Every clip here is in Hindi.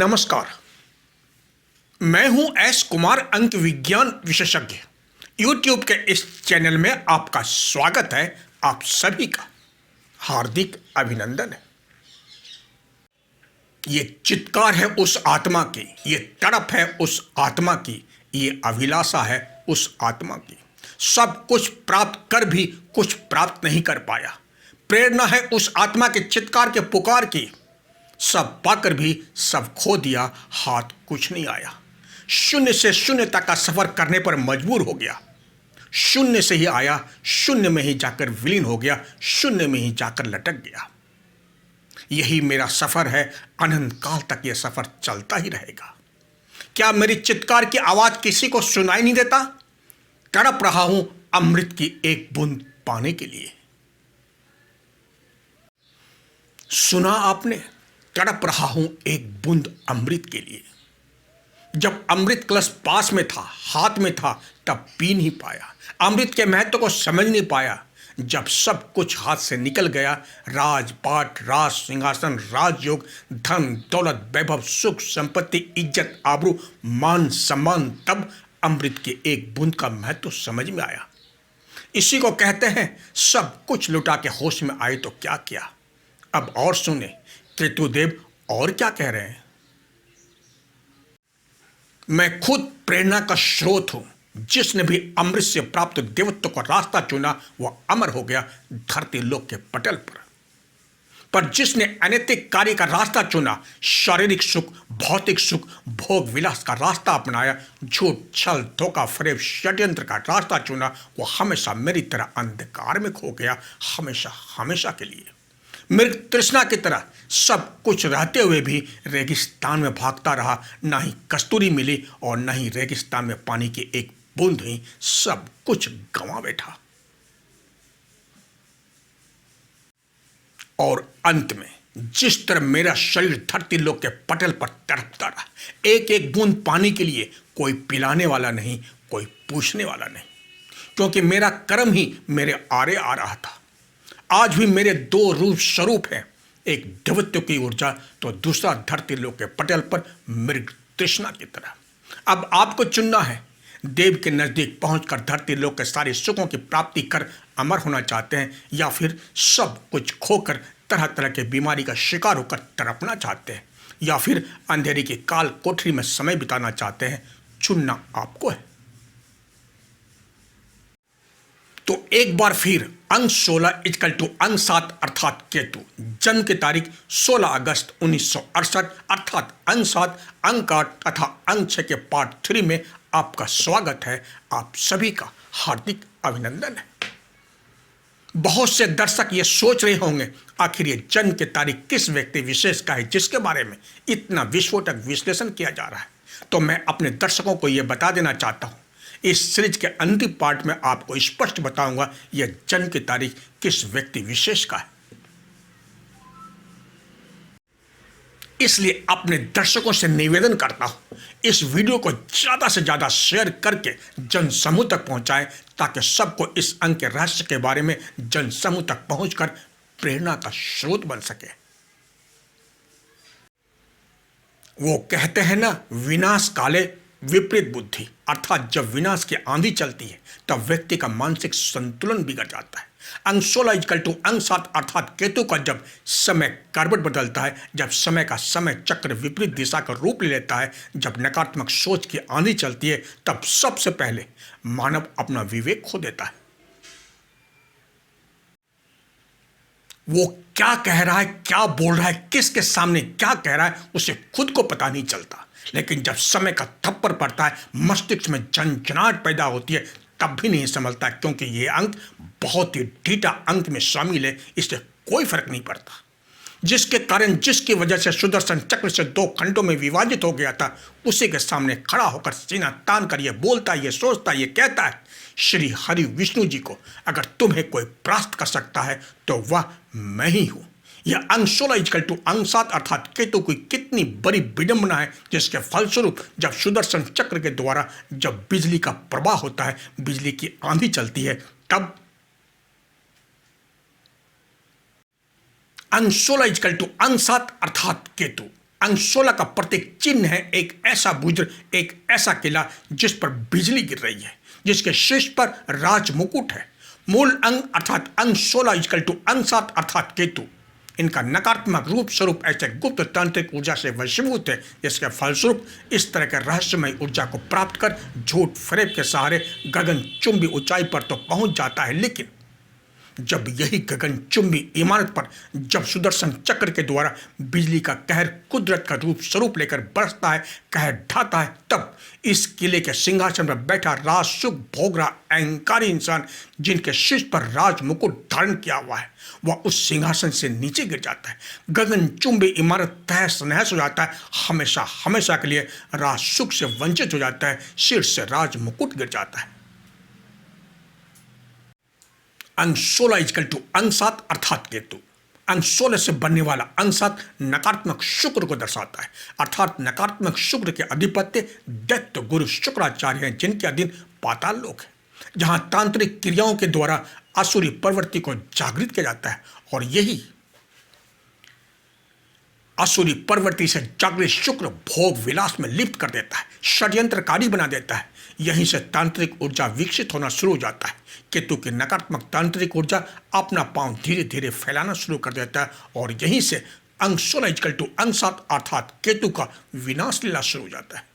नमस्कार। मैं हूं एस कुमार, अंक विज्ञान विशेषज्ञ। YouTube के इस चैनल में आपका स्वागत है। आप सभी का हार्दिक अभिनंदन है। ये चित्कार है उस आत्मा की, ये तड़प है उस आत्मा की, ये अभिलाषा है उस आत्मा की। सब कुछ प्राप्त कर भी कुछ प्राप्त नहीं कर पाया। प्रेरणा है उस आत्मा के चित्कार के पुकार की। सब पाकर भी सब खो दिया, हाथ कुछ नहीं आया। शून्य से शून्य तक का सफर करने पर मजबूर हो गया। शून्य से ही आया, शून्य में ही जाकर विलीन हो गया, शून्य में ही जाकर लटक गया। यही मेरा सफर है। अनंत काल तक यह सफर चलता ही रहेगा। क्या मेरी चित्कार की आवाज किसी को सुनाई नहीं देता? तड़प रहा हूं अमृत की एक बूंद पाने के लिए। सुना आपने? तड़प रहा हूं एक बूंद अमृत के लिए। जब अमृत कलश पास में था, हाथ में था, तब पी नहीं पाया। अमृत के महत्व को समझ नहीं पाया। जब सब कुछ हाथ से निकल गया, राजपाट, राज सिंहासन, राजयोग, धन दौलत, वैभव, सुख संपत्ति, इज्जत, आबरू, मान सम्मान, तब अमृत के एक बूंद का महत्व समझ में आया। इसी को कहते हैं सब कुछ लुटा के होश में आए तो क्या किया। अब और सुने केतुदेव और क्या कह रहे हैं। मैं खुद प्रेरणा का स्रोत हूं। जिसने भी अमृत से प्राप्त देवत्व का रास्ता चुना वह अमर हो गया धरती लोक के पटल पर जिसने अनैतिक कार्य का रास्ता चुना, शारीरिक सुख, भौतिक सुख, भोग विलास का रास्ता अपनाया, झूठ, छल, धोखा, फरेब, षड्यंत्र का रास्ता चुना, वह हमेशा मेरी तरह अंधकार में खो गया, हमेशा हमेशा के लिए। मृग तृष्णा की तरह सब कुछ रहते हुए भी रेगिस्तान में भागता रहा। ना ही कस्तूरी मिली और ना ही रेगिस्तान में पानी की एक बूंद हुई। सब कुछ गंवा बैठा। और अंत में जिस तरह मेरा शरीर धरती लोक के पटल पर तड़पता रहा, एक एक बूंद पानी के लिए, कोई पिलाने वाला नहीं, कोई पूछने वाला नहीं, क्योंकि मेरा कर्म ही मेरे आरे आ रहा था। आज भी मेरे दो रूप स्वरूप हैं, एक देवत्व की ऊर्जा तो दूसरा धरती लोक के पटल पर मृग तृष्णा की तरह। अब आपको चुनना है। देव के नजदीक पहुंचकर धरती लोक के सारे सुखों की प्राप्ति कर अमर होना चाहते हैं, या फिर सब कुछ खोकर तरह तरह के बीमारी का शिकार होकर तड़पना चाहते हैं, या फिर अंधेरी की काल कोठरी में समय बिताना चाहते हैं। चुनना आपको है। तो एक बार फिर अंक 16 इक्वल टू अंक 7 अर्थात केतु। जन्म की तारीख 16 अगस्त 1968 अर्थात अंक 7, अंक 8 तथा अंक 6 के पार्ट 3 में आपका स्वागत है। आप सभी का हार्दिक अभिनंदन है। बहुत से दर्शक ये सोच रहे होंगे आखिर ये जन्म की तारीख किस व्यक्ति विशेष का है जिसके बारे में इतना विस्फोटक विश्लेषण किया जा रहा है। तो मैं अपने दर्शकों को यह बता देना चाहता हूं, इस सीरीज के अंतिम पार्ट में आपको स्पष्ट बताऊंगा यह जन्म की तारीख किस व्यक्ति विशेष का है। इसलिए अपने दर्शकों से निवेदन करता हूं, इस वीडियो को ज्यादा से ज्यादा शेयर करके जन समूह तक पहुंचाएं, ताकि सबको इस अंक के रहस्य के बारे में जन समूह तक पहुंचकर प्रेरणा का स्रोत बन सके। वो कहते हैं ना, विनाश काले विपरीत बुद्धि, अर्थात जब विनाश की आंधी चलती है तब व्यक्ति का मानसिक संतुलन बिगड़ जाता है। अंक 16 इक्वल टू अंक 7 अर्थात केतु का जब समय करवट बदलता है, जब समय का समय चक्र विपरीत दिशा का रूप ले लेता है, जब नकारात्मक सोच की आंधी चलती है, तब सबसे पहले मानव अपना विवेक खो देता है। वो क्या कह रहा है, क्या बोल रहा है, किसके सामने क्या कह रहा है, उसे खुद को पता नहीं चलता। लेकिन जब समय का थप्पड़ पड़ता है, मस्तिष्क में झंझनाहट पैदा होती है, तब भी नहीं समझता, क्योंकि ये अंक बहुत ही ढीठा अंक में शामिल है। इससे कोई फर्क नहीं पड़ता। जिसके कारण, जिसकी वजह से सुदर्शन चक्र से 2 खंडों में विभाजित हो गया था, उसी के सामने खड़ा होकर सीना तान कर ये बोलता, ये सोचता, ये कहता है, श्री हरि विष्णु जी को अगर तुम्हें कोई परास्त कर सकता है तो वह मैं ही हूं। यह अंक 16 इक्वल टू अंक 7 अर्थात केतु की कितनी बड़ी विडंबना है, जिसके फलस्वरूप जब सुदर्शन चक्र के द्वारा जब बिजली का प्रवाह होता है, बिजली की आंधी चलती है, तब अंक 16 इक्वल टू अंक 7 अर्थात केतु अंक 16 का प्रत्येक चिन्ह है एक ऐसा बुजुर्ग, एक ऐसा किला जिस पर बिजली गिर रही है, जिसके शीर्ष पर राज मुकुट है। मूल अंक अर्थात अंक 16 इक्वल टू अंक 7 अर्थात केतु, इनका नकारात्मक रूप स्वरूप ऐसे गुप्त तांत्रिक ऊर्जा से वशीभूत है जिसके फलस्वरूप इस तरह के रहस्यमय ऊर्जा को प्राप्त कर झूठ फरेब के सहारे गगनचुंबी ऊंचाई पर तो पहुंच जाता है, लेकिन जब यही गगनचुंबी इमारत पर जब सुदर्शन चक्र के द्वारा बिजली का कहर कुदरत का रूप स्वरूप लेकर बरसता है, कहर ढाता है, तब इस किले के सिंहासन पर बैठा राज सुख भोगरा अहंकारी इंसान जिनके शीर्ष पर राज मुकुट धारण किया हुआ है, वह उस सिंहासन से नीचे गिर जाता है। गगनचुंबी इमारत तहस नहस हो जाता है, हमेशा हमेशा के लिए राज सुख से वंचित हो जाता है, शीर्ष से राज मुकुट गिर जाता है। अंक 16 इक्वल टू अंक 7 अर्थात केतु। अंक 16 से बनने वाला अंक 7 नकारात्मक शुक्र को दर्शाता है, अर्थात नकारात्मक शुक्र के अधिपत्य दैत्य गुरु शुक्राचार्य हैं, जिनके अधीन पाताल लोक है, जहां तांत्रिक क्रियाओं के द्वारा आसुरी प्रवृत्ति को जागृत किया जाता है और यही आसुरी प्रवृत्ति से जागृत शुक्र भोग विलास में लिप्त कर देता है, षड्यंत्रकारी बना देता है। यहीं से तांत्रिक ऊर्जा विकसित होना शुरू हो जाता है। केतु की नकारात्मक तांत्रिक ऊर्जा अपना पांव धीरे धीरे फैलाना शुरू कर देता है और यहीं से अंक 16 इक्वल टू अंक 7 अर्थात केतु का विनाश लीला शुरू हो जाता है।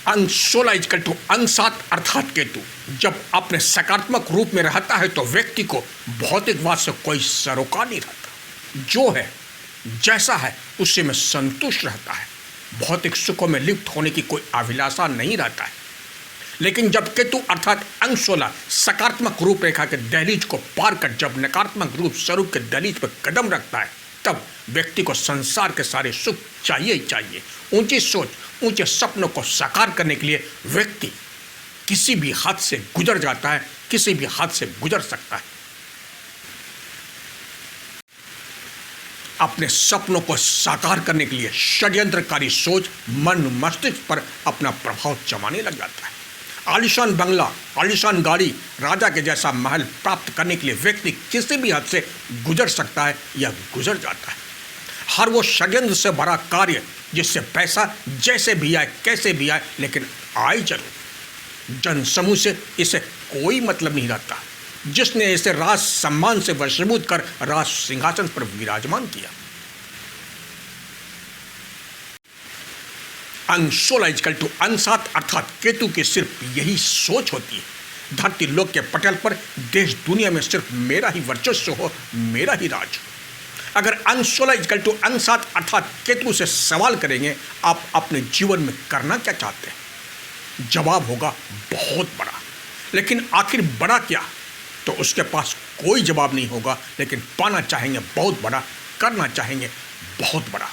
अंक 16 इक्वल टू अंक 7 अर्थात केतु जब अपने सकारात्मक रूप में रहता है तो व्यक्ति को भौतिकवाद से कोई सरोकार नहीं रहता, जो है जैसा है उसी में संतुष्ट रहता है, भौतिक सुखों में लिप्त होने की कोई अभिलाषा नहीं रहता है। लेकिन जब केतु अर्थात अंक 16 सकारात्मक रूपरेखा के दहलीज को पार कर जब नकारात्मक रूप स्वरूप के दहलीज पर कदम रखता है, तब व्यक्ति को संसार के सारे सुख चाहिए ही चाहिए। ऊंची सोच, ऊंचे सपनों को साकार करने के लिए व्यक्ति किसी भी हद से गुजर जाता है, किसी भी हद से गुजर सकता है। अपने सपनों को साकार करने के लिए षड्यंत्रकारी सोच मन मस्तिष्क पर अपना प्रभाव जमाने लग जाता है। आलिशान बंगला, आलिशान गाड़ी, राजा के जैसा महल प्राप्त करने के लिए व्यक्ति किसी भी हद से गुजर सकता है या गुजर जाता है। हर वो षड्यंत्र से भरा कार्य जिससे पैसा जैसे भी आए कैसे भी आए लेकिन आए जरूर, जनसमूह से इसे कोई मतलब नहीं रहता, जिसने इसे राज सम्मान से वशीभूत कर राज सिंहासन पर विराजमान किया। अंक 16 इक्वल टू अंक 7 अर्थात केतु की सिर्फ यही सोच होती है। धरती लोक के पटल पर देश दुनिया में सिर्फ मेरा ही वर्चस्व हो, मेरा ही राज हो। अगर अंक 16 इक्वल टू अंक 7 अर्थात केतु से सवाल करेंगे आप अपने जीवन में करना क्या चाहते हैं, जवाब होगा बहुत बड़ा। लेकिन आखिर बड़ा क्या, तो उसके पास कोई जवाब नहीं होगा, लेकिन पाना चाहेंगे बहुत बड़ा, करना चाहेंगे बहुत बड़ा।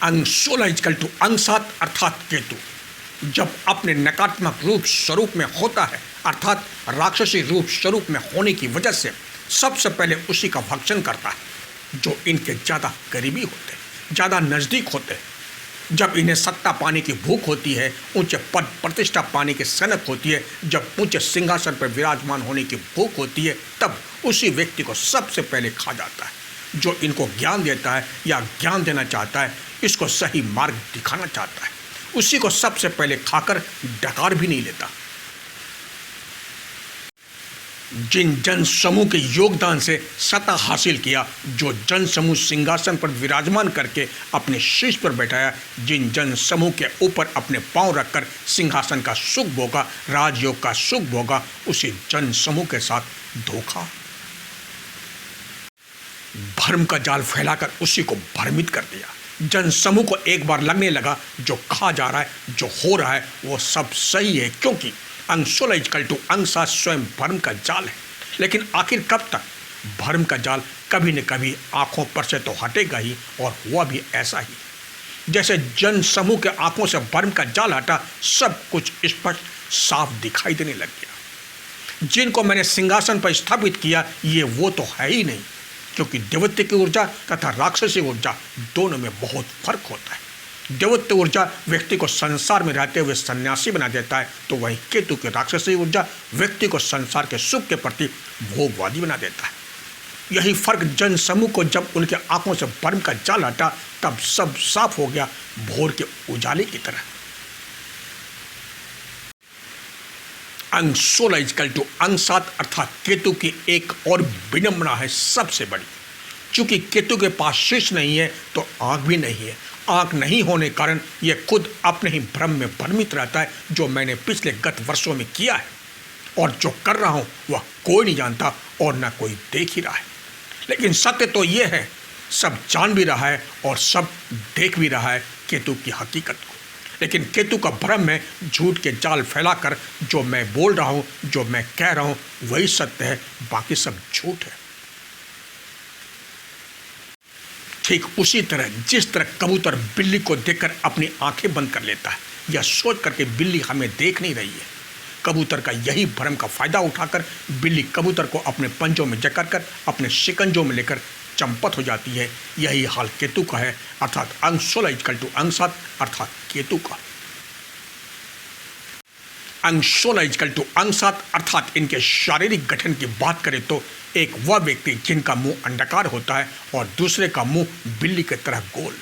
अंक 16 इक्वल टू अंक 7 अर्थात केतु जब अपने नकारात्मक रूप स्वरूप में होता है, अर्थात राक्षसी रूप स्वरूप में होने की वजह से सबसे पहले उसी का भक्षण करता है जो इनके ज़्यादा करीबी होते हैं, ज़्यादा नज़दीक होते हैं। जब इन्हें सत्ता पाने की भूख होती है, ऊंचे पद प्रतिष्ठा पाने की सनक होती है, जब ऊंचे सिंहासन पर विराजमान होने की भूख होती है, तब उसी व्यक्ति को सबसे पहले खा जाता है। जो इनको ज्ञान देता है या ज्ञान देना चाहता है, इसको सही मार्ग दिखाना चाहता है, उसी को सबसे पहले खाकर डकार भी नहीं लेता। जिन जन समूह के योगदान से सत्ता हासिल किया, जो जन समूह सिंहासन पर विराजमान करके अपने शीश पर बैठाया, जिन जन समूह के ऊपर अपने पांव रखकर सिंहासन का सुख भोगा, राजयोग का सुख भोगा, उसी जन समूह के साथ धोखा, भ्रम का जाल फैलाकर उसी को भ्रमित कर दिया। जन समूह को एक बार लगने लगा जो कहा जा रहा है, जो हो रहा है वो सब सही है, क्योंकि अंक 16 इक्वल टू अंक 7 स्वयं भ्रम का जाल है। लेकिन आखिर कब तक? भ्रम का जाल कभी न कभी आंखों पर से तो हटेगा ही, और हुआ भी ऐसा ही। जैसे जन समूह के आंखों से भ्रम का जाल हटा, सब कुछ स्पष्ट साफ दिखाई देने लग गया। जिनको मैंने सिंहासन पर स्थापित किया ये वो तो है ही नहीं, क्योंकि देवत्व की ऊर्जा तथा राक्षसी ऊर्जा दोनों में बहुत फर्क होता है। देवत्व ऊर्जा व्यक्ति को संसार में रहते हुए सन्यासी बना देता है, तो वहीं केतु की राक्षसी ऊर्जा व्यक्ति को संसार के सुख के प्रति भोगवादी बना देता है। यही फर्क जन समूह को जब उनके आंखों से भ्रम का जाल हटा तब सब साफ हो गया, भोर के उजाले की तरह। अंक 16 इक्वल टू अंक 7 अर्थात केतु की एक और विडंबना है सबसे बड़ी। चूंकि केतु के पास शीश नहीं है तो आंख भी नहीं है। आंख नहीं होने कारण यह खुद अपने ही भ्रम में भ्रमित रहता है, जो मैंने पिछले गत वर्षों में किया है। और जो कर रहा हूं वह कोई नहीं जानता और न कोई देख ही रहा है। लेकिन सत्य तो यह है, सब जान भी रहा है और सब देख भी रहा है केतु की हकीकत को। लेकिन केतु का भ्रम में झूठ के जाल फैलाकर जो मैं बोल रहा हूं, जो मैं कह रहा हूं, वही सत्य है, बाकी सब झूठ है। ठीक उसी तरह जिस तरह कबूतर बिल्ली को देखकर अपनी आंखें बंद कर लेता है, यह सोच कर कि बिल्ली हमें देख नहीं रही है। कबूतर का यही भ्रम का फायदा उठाकर बिल्ली कबूतर को अपने पंजों में जकड़कर अपने शिकंजों में लेकर चंपत हो जाती है। यही हाल केतु का है, अर्थात अंक 16 इक्वल टू अंक 7 अर्थात केतु का। अंक 16 इक्वल टू अंक 7 अर्थात इनके शारीरिक गठन की बात करें तो एक वह व्यक्ति जिनका मुंह अंडाकार होता है और दूसरे का मुंह बिल्ली की तरह गोल।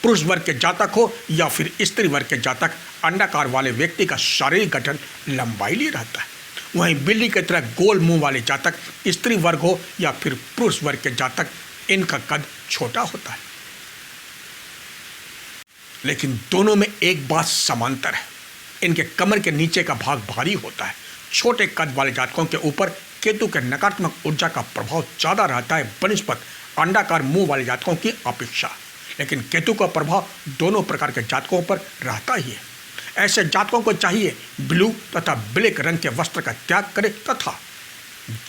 पुरुष वर्ग के जातक हो या फिर स्त्री वर्ग के जातक, अंडाकार वाले व्यक्ति का शारीरिक गठन लंबाई लिए रहता है। वहीं बिल्ली की तरह गोल मुंह वाले जातक, स्त्री वर्ग हो या फिर पुरुष वर्ग के जातक, इनका कद छोटा होता है। लेकिन दोनों में एक बात समांतर है, इनके कमर के नीचे का भाग भारी होता है। छोटे कद वाले जातकों के ऊपर केतु के नकारात्मक ऊर्जा का प्रभाव ज़्यादा रहता है बनिस्पत अंडाकार मुंह वाले जातकों की अपेक्षा। लेकिन केतु का प्रभाव दोनों प्रकार के जातकों पर रहता ही है। ऐसे जातकों को चाहिए ब्लू तथा ब्लैक रंग के वस्त्र का त्याग करें तथा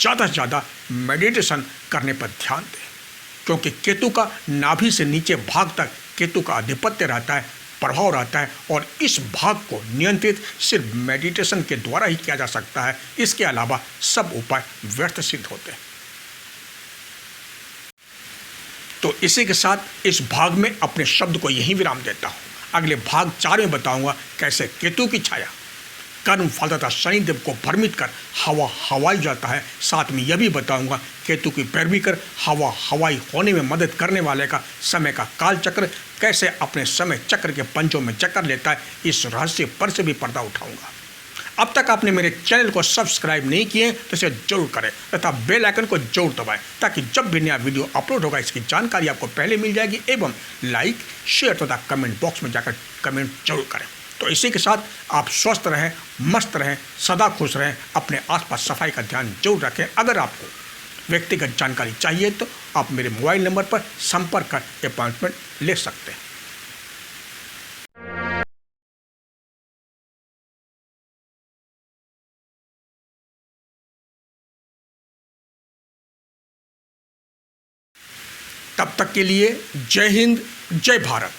ज़्यादा से ज़्यादा मेडिटेशन करने पर ध्यान दें, क्योंकि केतु का नाभि से नीचे भाग तक केतु का आधिपत्य रहता है, प्रभाव रहता है और इस भाग को नियंत्रित सिर्फ मेडिटेशन के द्वारा ही किया जा सकता है। इसके अलावा सब उपाय व्यर्थ सिद्ध होते हैं। तो इसी के साथ इस भाग में अपने शब्द को यहीं विराम देता हूँ। अगले भाग 4 में बताऊंगा कैसे केतु की छाया कर्म फल तथा शनिदेव को भ्रमित कर हवा हवाई जाता है। साथ में यह भी बताऊंगा केतु की पैरवी कर हवा हवाई होने में मदद करने वाले का समय का काल चक्र कैसे अपने समय चक्र के पंजों में चक्कर लेता है। इस रहस्य पर से भी पर्दा उठाऊंगा। अब तक आपने मेरे चैनल को सब्सक्राइब नहीं किए तो इसे जरूर करें तथा बेल आइकन को जरूर दबाएं, ताकि जब भी नया वीडियो अपलोड होगा इसकी जानकारी आपको पहले मिल जाएगी। एवं लाइक, शेयर तथा कमेंट बॉक्स में जाकर कमेंट जरूर करें। तो इसी के साथ आप स्वस्थ रहें, मस्त रहें, सदा खुश रहें, अपने आसपास सफाई का ध्यान जरूर रखें। अगर आपको व्यक्तिगत जानकारी चाहिए तो आप मेरे मोबाइल नंबर पर संपर्क कर अपॉइंटमेंट ले सकते हैं। तब तक के लिए जय हिंद, जय भारत।